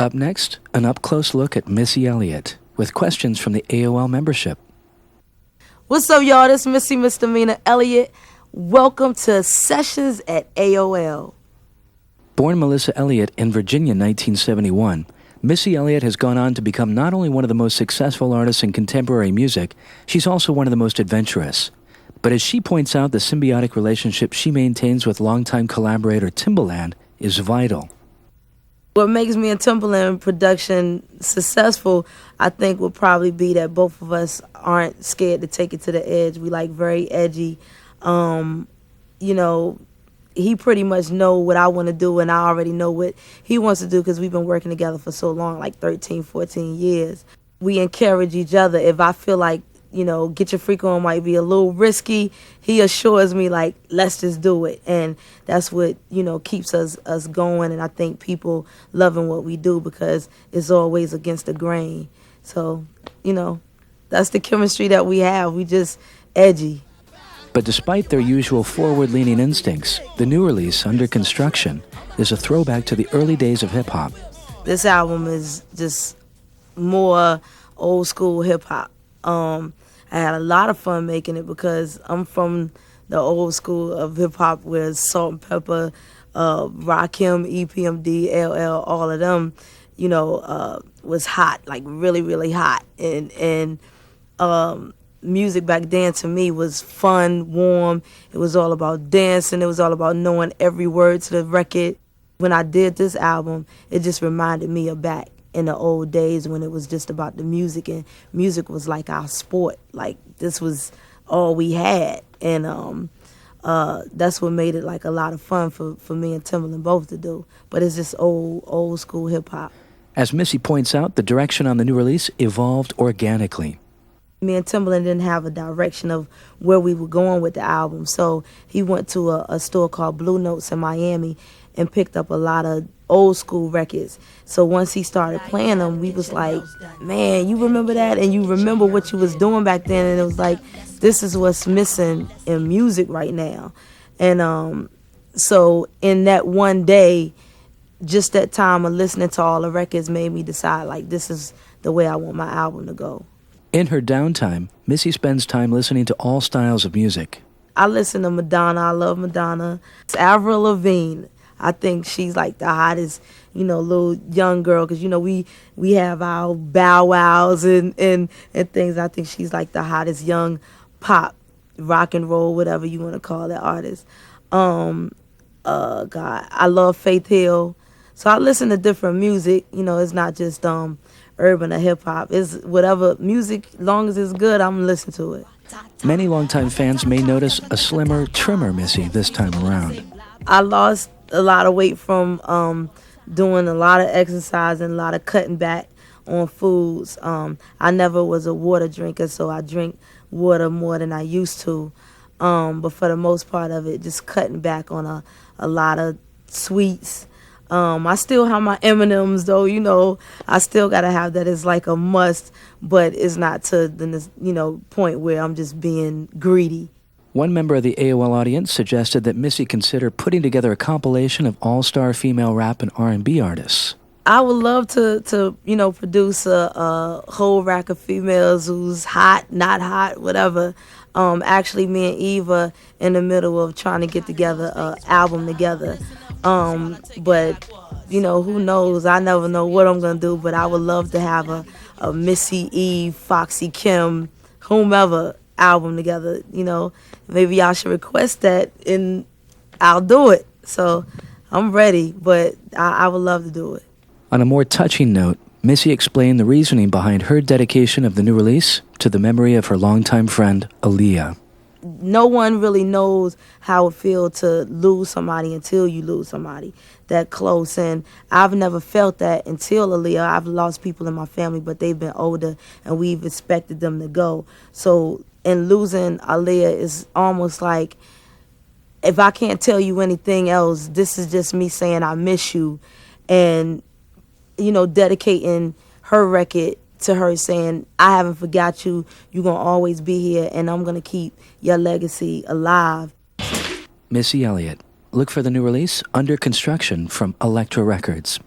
Up next, an up-close look at Missy Elliott with questions from the AOL membership. What's up, y'all? This is Missy Misdemeanor Elliott. Welcome to Sessions at AOL. Born Melissa Elliott in Virginia in 1971, Missy Elliott has gone on to become not only one of the most successful artists in contemporary music, she's also one of the most adventurous. But as she points out, the symbiotic relationship she maintains with longtime collaborator Timbaland is vital. What makes me and Timbaland production successful, I think, would probably be that both of us aren't scared to take it to the edge. We like very edgy. He pretty much know what I want to do, and I already know what he wants to do because we've been working together for so long, like 13, 14 years. We encourage each other. If I feel like, Get Your Freak On might be a little risky, he assures me, like, let's just do it. And that's what, keeps us going. And I think people loving what we do because it's always against the grain. So, that's the chemistry that we have. We just edgy. But despite their usual forward-leaning instincts, the new release, Under Construction, is a throwback to the early days of hip-hop. This album is just more old-school hip-hop. I had a lot of fun making it because I'm from the old school of hip-hop where Salt and Pepper, Rakim, EPMD, AOL, all of them, was hot, like really, really hot. And music back then to me was fun, warm. It was all about dancing. It was all about knowing every word to the record. When I did this album, it just reminded me of back in the old days when it was just about the music, and music was like our sport. Like, this was all we had. And that's what made it like a lot of fun for me and Timbaland both to do. But it's just old school hip-hop. As Missy points out, the direction on the new release evolved organically. Me and Timbaland didn't have a direction of where we were going with the album. So he went to a store called Blue Notes in Miami and picked up a lot of old school records. So once he started playing them, we was like, man, you remember that? And you remember what you was doing back then? And it was like, this is what's missing in music right now. And so in that one day, just that time of listening to all the records made me decide, like, this is the way I want my album to go. In her downtime, Missy spends time listening to all styles of music. I listen to Madonna. I love Madonna. It's Avril Lavigne. I think she's like the hottest, little young girl. Because, we have our bow wows and things. I think she's like the hottest young pop, rock and roll, whatever you want to call that artist. God, I love Faith Hill. So I listen to different music. It's not just urban or hip-hop. It's whatever music, long as it's good, I'm listening to it. Many longtime fans may notice a slimmer, trimmer Missy this time around. I lost a lot of weight from doing a lot of exercise and a lot of cutting back on foods. I never was a water drinker, so I drink water more than I used to. But for the most part of it, just cutting back on a lot of sweets. I still have my M&Ms, though, I still got to have that as like a must, but it's not to the, point where I'm just being greedy. One member of the AOL audience suggested that Missy consider putting together a compilation of all-star female rap and R&B artists. I would love to produce a whole rack of females who's hot, not hot, whatever. Actually, me and Eva in the middle of trying to get together an album together. But, who knows? I never know what I'm going to do, but I would love to have a Missy, Eve, Foxy, Kim, whomever album together. Maybe y'all should request that and I'll do it. So I'm ready, but I would love to do it. On a more touching note, Missy explained the reasoning behind her dedication of the new release to the memory of her longtime friend, Aaliyah. No one really knows how it feels to lose somebody until you lose somebody that close. And I've never felt that until Aaliyah. I've lost people in my family, but they've been older, and we've expected them to go. So in losing Aaliyah is almost like, if I can't tell you anything else, this is just me saying I miss you. And, dedicating her record to her, saying, I haven't forgot you, you're going to always be here, and I'm going to keep your legacy alive. Missy Elliott. Look for the new release, Under Construction, from Elektra Records.